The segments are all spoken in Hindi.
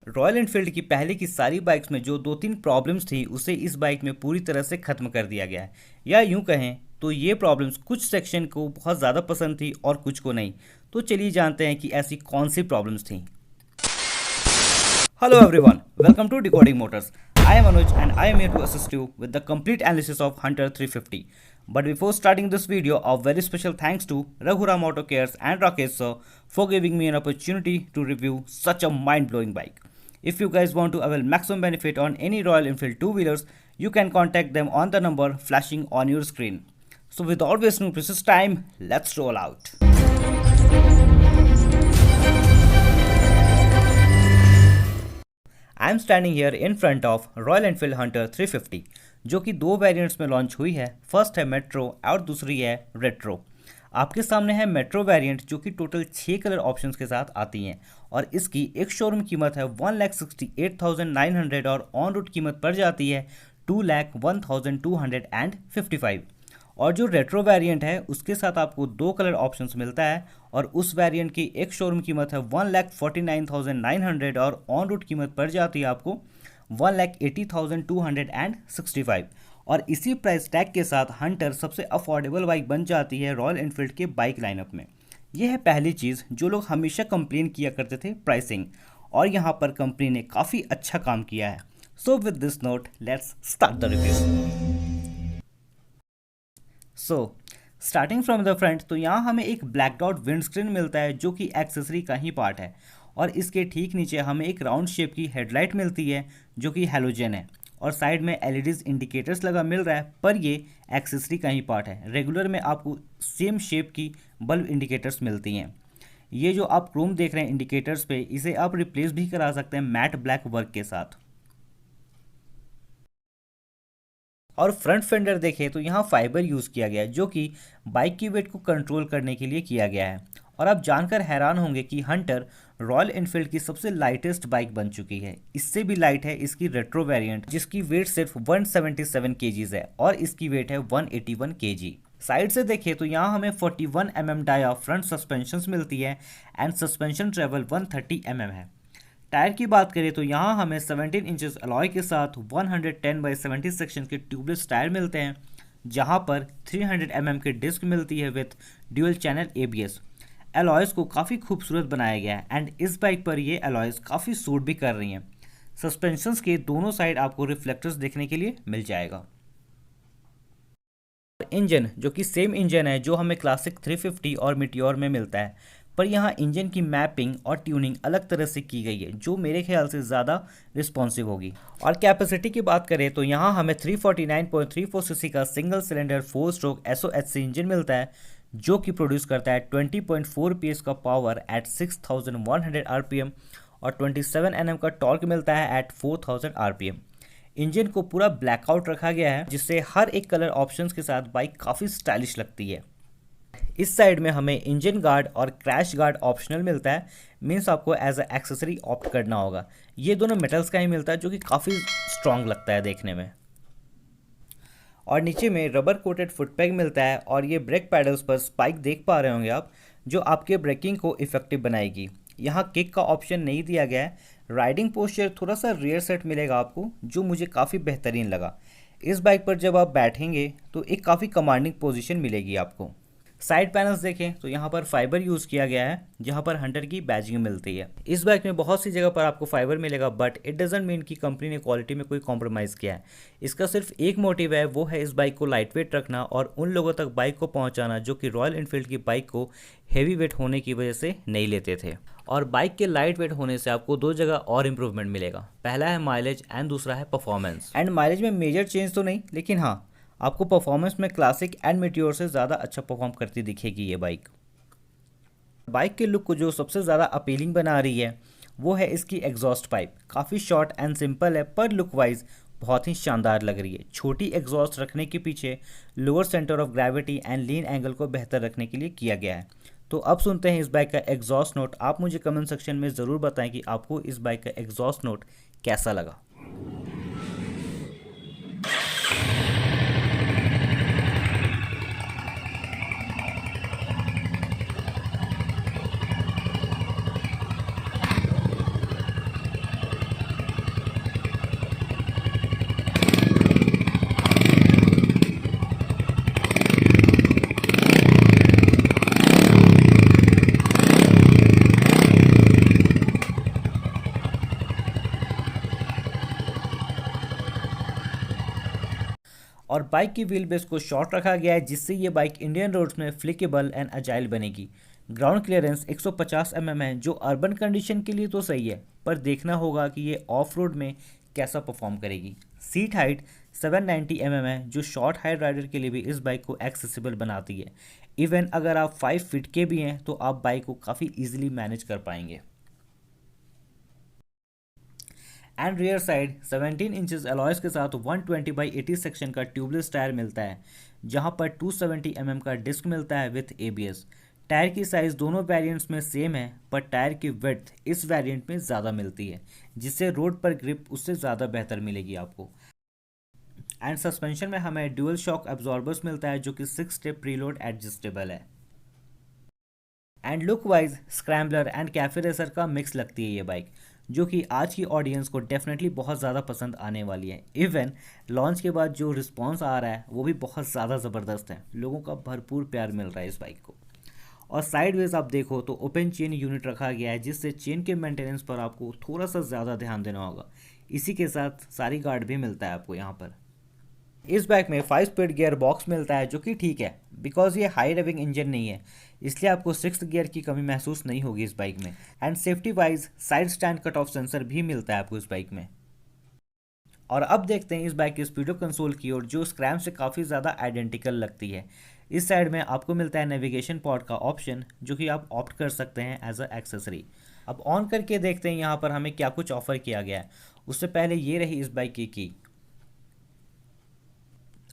रॉयल एनफील्ड की पहले की सारी बाइक्स में जो दो तीन प्रॉब्लम्स थी उसे इस बाइक में पूरी तरह से ख़त्म कर दिया गया है, या यूं कहें तो ये प्रॉब्लम्स कुछ सेक्शन को बहुत ज़्यादा पसंद थी और कुछ को नहीं। तो चलिए जानते हैं कि ऐसी कौन सी प्रॉब्लम्स थी। Hello everyone, welcome to Decoding Motors. I am Anuj and I am here to assist you with the complete analysis of Hunter 350. But before starting this video, a very special thanks to Raghuram Auto Cares and Rakesh sir for giving me an opportunity to review such a mind-blowing bike. If you guys want to avail maximum benefit on any Royal Enfield two-wheelers, you can contact them on the number flashing on your screen. So without wasting precious time, let's roll out. I am standing here in front of royal Enfield Hunter 350 जो कि दो वेरिएंट्स में लॉन्च हुई है। फर्स्ट है मेट्रो और दूसरी है रेट्रो। आपके सामने है मेट्रो वेरिएंट जो कि टोटल 6 कलर ऑप्शंस के साथ आती हैं और इसकी एक शोरूम कीमत है 1,68,900 और ऑन रूट कीमत पड़ जाती है 2,01,255। और जो रेट्रो वेरिएंट है उसके साथ आपको दो कलर ऑप्शंस मिलता है और उस वेरिएंट की एक शोरूम कीमत है 1,49,900 और ऑन रूट कीमत पड़ जाती है आपको 1,80,265। और इसी प्राइस टैग के साथ हंटर सबसे अफोर्डेबल बाइक बन जाती है रॉयल एनफील्ड के बाइक लाइनअप में। यह है पहली चीज़ जो लोग हमेशा कंप्लेन किया करते थे, प्राइसिंग, और यहाँ पर कंपनी ने काफ़ी अच्छा काम किया है। So with this note let's start the review. Starting from the front, तो यहाँ हमें एक ब्लैक डॉट विंडस्क्रीन मिलता है जो कि एक्सेसरी का ही पार्ट है और इसके ठीक नीचे हमें एक राउंड शेप की हेडलाइट मिलती है जो कि हैलोजन है और साइड में एलईडीज इंडिकेटर्स लगा मिल रहा है, पर ये एक्सेसरी का ही पार्ट है। रेगुलर में आपको सेम शेप की बल्ब इंडिकेटर्स मिलती हैं। ये जो आप क्रोम देख रहे हैं इंडिकेटर्स पे, इसे आप रिप्लेस भी करा सकते हैं मैट ब्लैक वर्क के साथ। और फ्रंट फेंडर देखें तो यहाँ फाइबर यूज़ किया गया है जो कि बाइक की वेट को कंट्रोल करने के लिए किया गया है। और आप जानकर हैरान होंगे कि हंटर रॉयल एनफील्ड की सबसे लाइटेस्ट बाइक बन चुकी है। इससे भी लाइट है इसकी रेट्रो वेरिएंट जिसकी वेट सिर्फ 177 kg है और इसकी वेट है 181 kg। साइड से देखें तो यहाँ हमें 41 mm डाया फ्रंट सस्पेंशन मिलती है एंड सस्पेंशन ट्रेवल 130 mm है। टायर की बात करें तो यहाँ हमें 17 इंचेस अलॉय के साथ 110/70 सेक्शन के ट्यूबलेस टायर मिलते हैं, जहाँ पर 300 mm की डिस्क मिलती है with dual channel ABS। Alloys को काफ़ी खूबसूरत बनाया गया है एंड इस बाइक पर ये अलॉयज़ काफ़ी सूट भी कर रही हैं। सस्पेंशंस के दोनों साइड आपको रिफ्लेक्टर्स देखने के लिए मिल जाएगा। इंजन जो कि सेम इंजन है जो हमें क्लासिक 350 और मिटियोर में मिलता है, पर यहाँ इंजन की मैपिंग और ट्यूनिंग अलग तरह से की गई है जो मेरे ख्याल से ज़्यादा रिस्पॉन्सिव होगी। और कैपेसिटी की बात करें तो यहाँ हमें 349.34 सीसी का single cylinder 4 stroke SOHC engine मिलता है जो कि प्रोड्यूस करता है 20.4 PS का पावर एट 6100 RPM और 27 Nm का टॉर्क मिलता है एट 4000 RPM। इंजन को पूरा ब्लैकआउट रखा गया है जिससे हर एक कलर ऑप्शंस के साथ बाइक काफ़ी स्टाइलिश लगती है। इस साइड में हमें इंजन गार्ड और क्रैश गार्ड ऑप्शनल मिलता है, मीन्स आपको एज अ एक्सेसरी ऑप्ट करना होगा। ये दोनों मेटल्स का ही मिलता है जो कि काफ़ी स्ट्रॉन्ग लगता है देखने में। और नीचे में रबर कोटेड फुट पैग मिलता है और ये ब्रेक पैडल्स पर स्पाइक देख पा रहे होंगे आप, जो आपके ब्रेकिंग को इफेक्टिव बनाएगी। यहाँ किक का ऑप्शन नहीं दिया गया है। राइडिंग पोस्चर थोड़ा सा रियर सेट मिलेगा आपको जो मुझे काफ़ी बेहतरीन लगा। इस बाइक पर जब आप बैठेंगे तो एक काफ़ी कमांडिंग पोजीशन मिलेगी आपको। साइड पैनल्स देखें तो यहाँ पर फाइबर यूज़ किया गया है जहाँ पर हंटर की बैजिंग मिलती है। इस बाइक में बहुत सी जगह पर आपको फाइबर मिलेगा, बट इट डजंट मीन कि कंपनी ने क्वालिटी में कोई कॉम्प्रोमाइज़ किया है। इसका सिर्फ एक मोटिव है, वो है इस बाइक को लाइट वेट रखना और उन लोगों तक बाइक को पहुँचाना जो कि रॉयल एनफील्ड की बाइक को हैवी वेट होने की वजह से नहीं लेते थे। और बाइक के लाइट वेट होने से आपको दो जगह और इम्प्रूवमेंट मिलेगा। पहला है माइलेज एंड दूसरा है परफॉर्मेंस। एंड माइलेज में मेजर चेंज तो नहीं, लेकिन हाँ आपको परफॉर्मेंस में क्लासिक एंड मिटियोर से ज़्यादा अच्छा परफॉर्म करती दिखेगी ये बाइक। बाइक के लुक को जो सबसे ज़्यादा अपीलिंग बना रही है वो है इसकी एग्जॉस्ट पाइप। काफ़ी शॉर्ट एंड सिंपल है पर लुक वाइज बहुत ही शानदार लग रही है। छोटी एग्जॉस्ट रखने के पीछे lower centre of gravity and lean angle को बेहतर रखने के लिए किया गया है। तो अब सुनते हैं इस बाइक का एग्जॉस्ट नोट। आप मुझे कमेंट सेक्शन में ज़रूर बताएं कि आपको इस बाइक का एग्जॉस्ट नोट कैसा लगा। और बाइक की व्हील बेस को शॉर्ट रखा गया है, जिससे ये बाइक इंडियन रोड्स में फ्लिकेबल एंड अजाइल बनेगी। ग्राउंड क्लियरेंस 150 mm है, जो अर्बन कंडीशन के लिए तो सही है, पर देखना होगा कि ये ऑफ रोड में कैसा परफॉर्म करेगी। सीट हाइट 790 mm है, जो शॉर्ट हाइट राइडर के लिए भी इस बाइक को एक्सेसिबल बनाती है। इवन अगर आप 5 फीट के भी हैं तो आप बाइक को काफ़ी ईजिली मैनेज कर पाएंगे। And rear side 17 inches alloys के साथ 120/80 सेक्शन का ट्यूबलेस टायर मिलता है, जहां पर 270 mm का डिस्क मिलता है विथ ABS। टायर की साइज़ दोनों वेरिएंट्स में सेम है, पर टायर की विड्थ इस वेरिएंट में ज़्यादा मिलती है, जिससे रोड पर ग्रिप उससे ज़्यादा बेहतर मिलेगी आपको। एंड सस्पेंशन में हमें ड्यूअल शॉक एब्जॉर्बर्स मिलता है, जो कि 6 स्टेप प्रीलोड एडजस्टेबल है। And look wise scrambler and cafe racer का मिक्स लगती है ये बाइक, जो कि आज की ऑडियंस को डेफिनेटली बहुत ज़्यादा पसंद आने वाली है। इवन लॉन्च के बाद जो रिस्पांस आ रहा है वो भी बहुत ज़्यादा ज़बरदस्त है, लोगों का भरपूर प्यार मिल रहा है इस बाइक को। और साइडवेज आप देखो तो ओपन चेन यूनिट रखा गया है, जिससे चेन के मेंटेनेंस पर आपको थोड़ा सा ज़्यादा ध्यान देना होगा। इसी के साथ सारी गार्ड भी मिलता है आपको यहाँ पर। इस बाइक में 5 स्पीड गियर बॉक्स मिलता है, जो कि ठीक है, बिकॉज ये हाई रेविंग इंजन नहीं है, इसलिए आपको 6th गियर की कमी महसूस नहीं होगी इस बाइक में। And safety wise side stand cut off sensor भी मिलता है आपको इस बाइक में। और अब देखते हैं इस बाइक की स्पीडो कंसोल की ओर, जो स्क्रैम से काफ़ी ज़्यादा आइडेंटिकल लगती है। इस साइड में आपको मिलता है नेविगेशन पॉड का ऑप्शन, जो कि आप ऑप्ट कर सकते हैं एज अ एक्सेसरी। अब ऑन करके देखते हैं यहाँ पर हमें क्या कुछ ऑफर किया गया है। उससे पहले ये रही इस बाइक की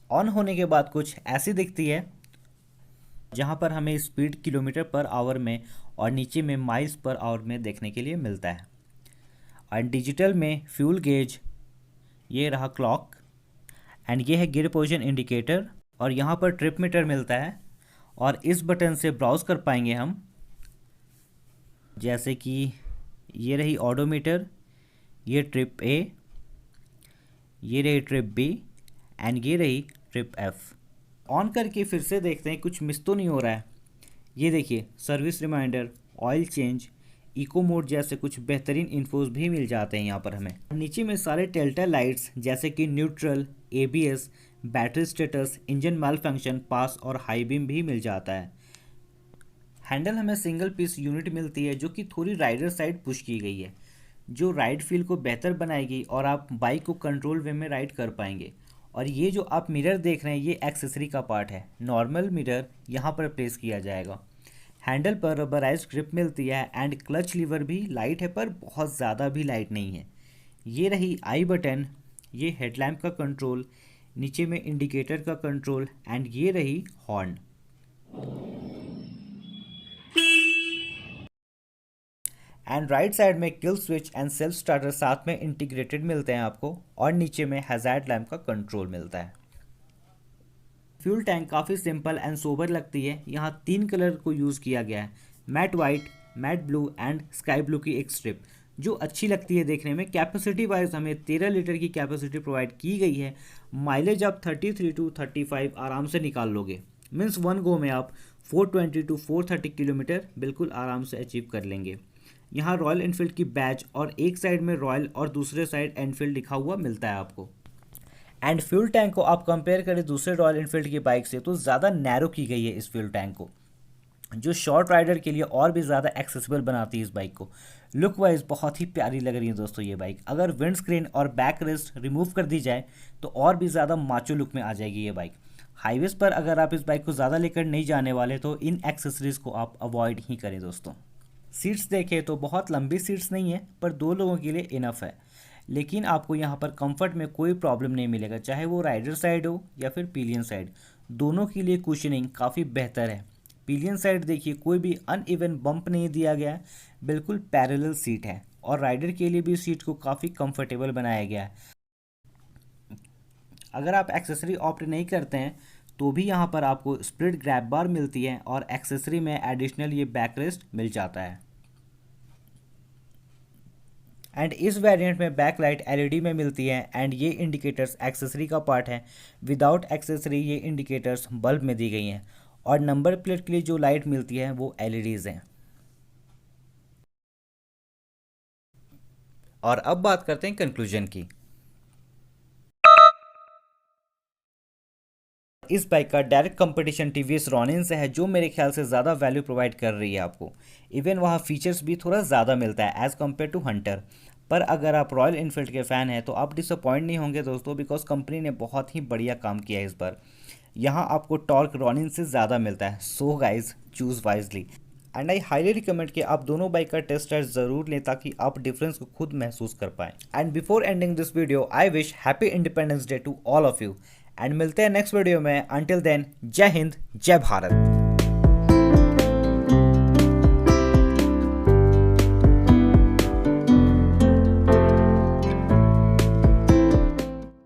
ऑन होने के बाद कुछ ऐसी दिखती है, जहाँ पर हमें स्पीड किलोमीटर पर आवर में और नीचे में माइल्स पर आवर में देखने के लिए मिलता है। और डिजिटल में फ्यूल गेज, ये रहा क्लॉक, एंड ये है गियर पोजीशन इंडिकेटर, और यहाँ पर ट्रिप मीटर मिलता है। और इस बटन से ब्राउज कर पाएंगे हम, जैसे कि ये रही ऑडोमीटर, ये ट्रिप A, ये रही ट्रिप B, एंड ये रही ट्रिप F। ऑन करके फिर से देखते हैं कुछ मिस तो नहीं हो रहा है। ये देखिए service reminder, oil change, eco mode जैसे कुछ बेहतरीन इन्फोज भी मिल जाते हैं यहाँ पर हमें। नीचे में सारे टेलटेल लाइट्स जैसे कि neutral, ABS, battery status, engine malfunction, pass और हाई बीम भी मिल जाता है। हैंडल हमें सिंगल पीस यूनिट मिलती है, जो कि थोड़ी राइडर साइड पुश की गई है, जो राइड फील को बेहतर बनाएगी और आप बाइक को कंट्रोल वे में राइड कर पाएंगे। और ये जो आप मिरर देख रहे हैं, ये एक्सेसरी का पार्ट है। नॉर्मल मिरर यहाँ पर प्लेस किया जाएगा। हैंडल पर रबराइज्ड ग्रिप मिलती है, एंड क्लच लीवर भी लाइट है, पर बहुत ज़्यादा भी लाइट नहीं है। ये रही आई बटन, ये हेडलैम्प का कंट्रोल, नीचे में इंडिकेटर का कंट्रोल, एंड ये रही हॉर्न। एंड राइट साइड में kill switch and self starter साथ में इंटीग्रेटेड मिलते हैं आपको, और नीचे में हैजार्ड लैम्प का कंट्रोल मिलता है। फ्यूल टैंक काफ़ी सिंपल एंड सोबर लगती है। यहाँ 3 कलर को यूज़ किया गया है, matte white, matte blue and sky blue की एक स्ट्रिप, जो अच्छी लगती है देखने में। कैपेसिटी वाइज हमें 13 लीटर की कैपेसिटी प्रोवाइड की गई है। माइलेज आप 33 to 35 आराम से निकाल लोगे, मीन्स 1 गो में आप 420 to 430 किलोमीटर बिल्कुल आराम से अचीव कर लेंगे। यहाँ रॉयल एनफील्ड की बैच और एक साइड में रॉयल और दूसरे साइड एनफील्ड लिखा हुआ मिलता है आपको। एंड फ्यूल टैंक को आप कंपेयर करें दूसरे रॉयल एनफील्ड की बाइक से, तो ज़्यादा नैरो की गई है इस फ्यूल टैंक को, जो शॉर्ट राइडर के लिए और भी ज़्यादा एक्सेसिबल बनाती है इस बाइक को। लुक वाइज बहुत ही प्यारी लग रही है दोस्तों ये बाइक। अगर विंड स्क्रीन और बैक रेस्ट रिमूव कर दी जाए तो और भी ज़्यादा माचो लुक में आ जाएगी ये बाइक। हाईवेज पर अगर आप इस बाइक को ज़्यादा लेकर नहीं जाने वाले तो इन एक्सेसरीज़ को आप अवॉइड ही करें दोस्तों। सीट्स देखें तो बहुत लंबी सीट्स नहीं है, पर 2 लोगों के लिए इनफ है। लेकिन आपको यहाँ पर कंफर्ट में कोई प्रॉब्लम नहीं मिलेगा, चाहे वो राइडर साइड हो या फिर पिलियन साइड, दोनों के लिए कुशनिंग काफ़ी बेहतर है। पिलियन साइड देखिए कोई भी अनइवन बम्प नहीं दिया गया है, बिल्कुल पैरेलल सीट है, और राइडर के लिए भी सीट को काफ़ी कंफर्टेबल बनाया गया है। अगर आप एक्सेसरी ऑप्ट नहीं करते हैं तो भी यहाँ पर आपको स्प्लिट ग्रैब बार मिलती है, और एक्सेसरी में एडिशनल ये बैक रेस्ट मिल जाता है। एंड इस वेरिएंट में बैक लाइट LED में मिलती है, एंड ये इंडिकेटर्स एक्सेसरी का पार्ट है। विदाउट एक्सेसरी ये इंडिकेटर्स बल्ब में दी गई हैं, और नंबर प्लेट के लिए जो लाइट मिलती है वो LEDs हैं। और अब बात करते हैं कंक्लूजन की। इस बाइक का डायरेक्ट कंपटीशन टीवीएस रॉनिन से है, जो मेरे ख्याल से ज़्यादा वैल्यू प्रोवाइड कर रही है आपको। इवन वहाँ फीचर्स भी थोड़ा ज़्यादा मिलता है एज़ कम्पेयर टू हंटर। पर अगर आप रॉयल इनफील्ड के फ़ैन हैं तो आप डिसअपॉइंट नहीं होंगे दोस्तों, बिकॉज कंपनी ने बहुत ही बढ़िया काम किया है इस बार। यहाँ आपको टॉर्क रॉनिन से ज़्यादा मिलता है। So guys, choose wisely and I highly recommend कि आप दोनों बाइक का टेस्ट ड्राइव ज़रूर लें ताकि आप डिफरेंस को खुद महसूस कर पाएँ। And before ending this video I wish happy independence day to all of you and मिलते हैं नेक्स्ट वीडियो में। अंटिल देन, जय हिंद, जय भारत।